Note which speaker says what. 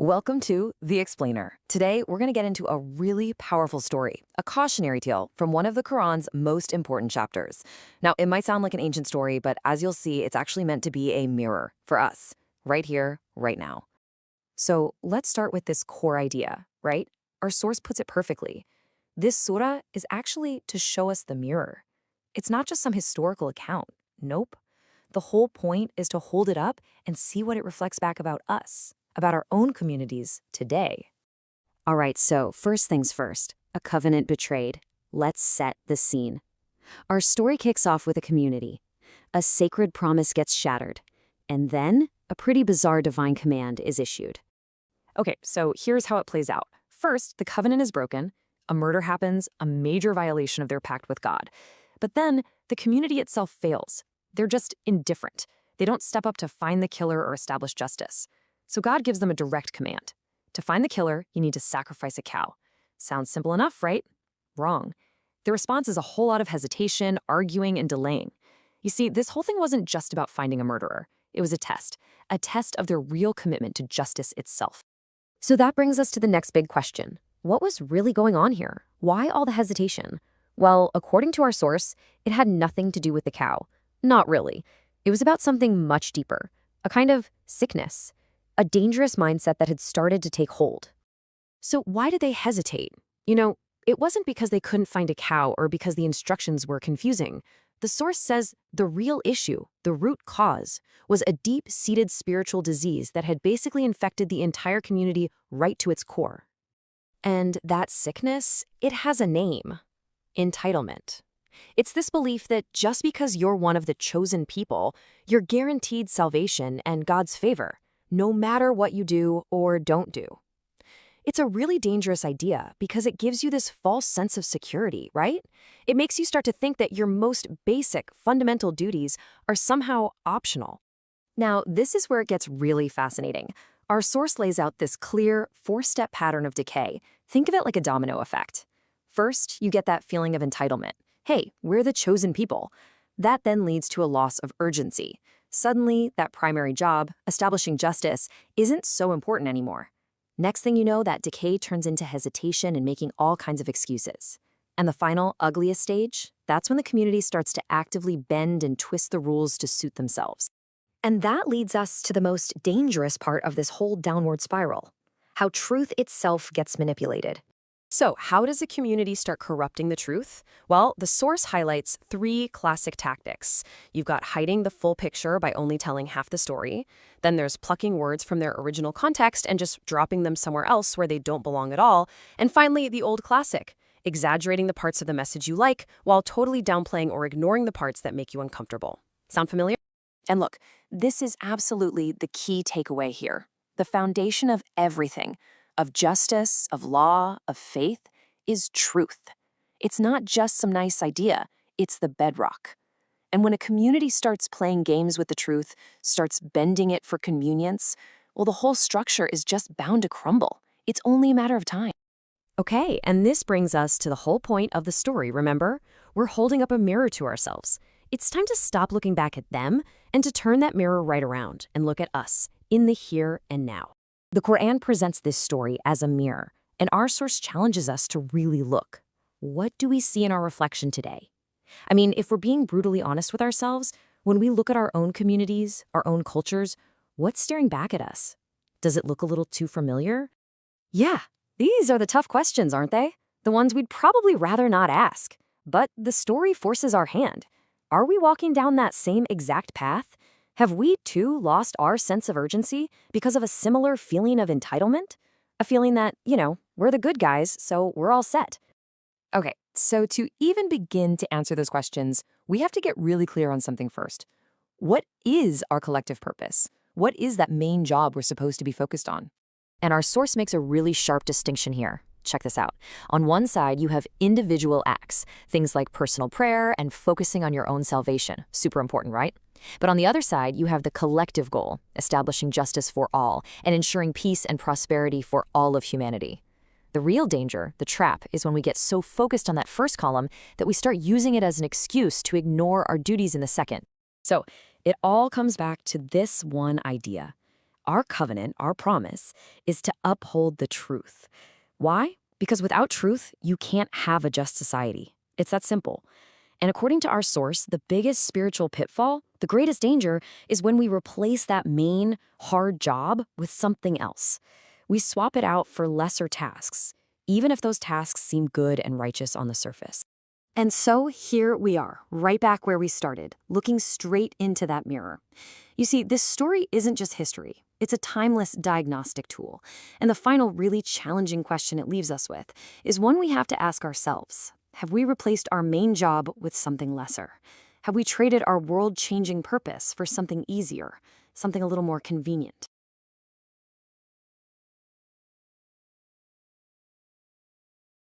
Speaker 1: Welcome to The Explainer. Today, we're going to get into a really powerful story, a cautionary tale from one of the Quran's most important chapters. Now, it might sound like an ancient story, but as you'll see, it's actually meant to be a mirror for us, right here, right now. So let's start with this core idea, right? Our source puts it perfectly. This surah is actually to show us the mirror. It's not just some historical account. Nope. The whole point is to hold it up and see what it reflects back about us, about our own communities today. All right, so first things first, a covenant betrayed. Let's set the scene. Our story kicks off with a community. A sacred promise gets shattered. And then a pretty bizarre divine command is issued. Okay, so here's how it plays out. First, the covenant is broken. A murder happens, a major violation of their pact with God. But then the community itself fails. They're just indifferent. They don't step up to find the killer or establish justice. So God gives them a direct command. To find the killer, you need to sacrifice a cow. Sounds simple enough, right? Wrong. The response is a whole lot of hesitation, arguing, and delaying. You see, this whole thing wasn't just about finding a murderer. It was a test of their real commitment to justice itself. So that brings us to the next big question. What was really going on here? Why all the hesitation? Well, according to our source, it had nothing to do with the cow. Not really. It was about something much deeper, a kind of sickness, a dangerous mindset that had started to take hold. So why did they hesitate? It wasn't because they couldn't find a cow or because the instructions were confusing. The source says the real issue, the root cause, was a deep-seated spiritual disease that had basically infected the entire community right to its core. And that sickness, it has a name: entitlement. It's this belief that just because you're one of the chosen people, you're guaranteed salvation and God's favor, no matter what you do or don't do. It's a really dangerous idea because it gives you this false sense of security, right? It makes you start to think that your most basic, fundamental duties are somehow optional. Now, this is where it gets really fascinating. Our source lays out this clear, four-step pattern of decay. Think of it like a domino effect. First, you get that feeling of entitlement. Hey, we're the chosen people. That then leads to a loss of urgency. Suddenly, that primary job, establishing justice, isn't so important anymore. Next thing you know, that decay turns into hesitation and making all kinds of excuses. And the final, ugliest stage, that's when the community starts to actively bend and twist the rules to suit themselves. And that leads us to the most dangerous part of this whole downward spiral: how truth itself gets manipulated. So how does a community start corrupting the truth? Well, the source highlights three classic tactics. You've got hiding the full picture by only telling half the story. Then there's plucking words from their original context and just dropping them somewhere else where they don't belong at all. And finally, the old classic: exaggerating the parts of the message you like while totally downplaying or ignoring the parts that make you uncomfortable. Sound familiar? And look, this is absolutely the key takeaway here. The foundation of everything, of justice, of law, of faith, is truth. It's not just some nice idea, it's the bedrock. And when a community starts playing games with the truth, starts bending it for convenience, well, the whole structure is just bound to crumble. It's only a matter of time. Okay, and this brings us to the whole point of the story, remember? We're holding up a mirror to ourselves. It's time to stop looking back at them and to turn that mirror right around and look at us, in the here and now. The Quran presents this story as a mirror, and our source challenges us to really look. What do we see in our reflection today? I mean, if we're being brutally honest with ourselves, when we look at our own communities, our own cultures, what's staring back at us? Does it look a little too familiar? Yeah, these are the tough questions, aren't they? The ones we'd probably rather not ask. But the story forces our hand. Are we walking down that same exact path? Have we, too, lost our sense of urgency because of a similar feeling of entitlement? A feeling that, we're the good guys, so we're all set. Okay, so to even begin to answer those questions, we have to get really clear on something first. What is our collective purpose? What is that main job we're supposed to be focused on? And our source makes a really sharp distinction here. Check this out. On one side, you have individual acts, things like personal prayer and focusing on your own salvation. Super important, right? But on the other side, you have the collective goal, establishing justice for all and ensuring peace and prosperity for all of humanity. The real danger, the trap, is when we get so focused on that first column that we start using it as an excuse to ignore our duties in the second. So it all comes back to this one idea. Our covenant, our promise, is to uphold the truth. Why? Because without truth, you can't have a just society. It's that simple. And according to our source, the biggest spiritual pitfall, the greatest danger, is when we replace that main, hard job with something else. We swap it out for lesser tasks, even if those tasks seem good and righteous on the surface. And so here we are, right back where we started, looking straight into that mirror. You see, this story isn't just history. It's a timeless diagnostic tool. And the final really challenging question it leaves us with is one we have to ask ourselves. Have we replaced our main job with something lesser? Have we traded our world-changing purpose for something easier, something a little more convenient?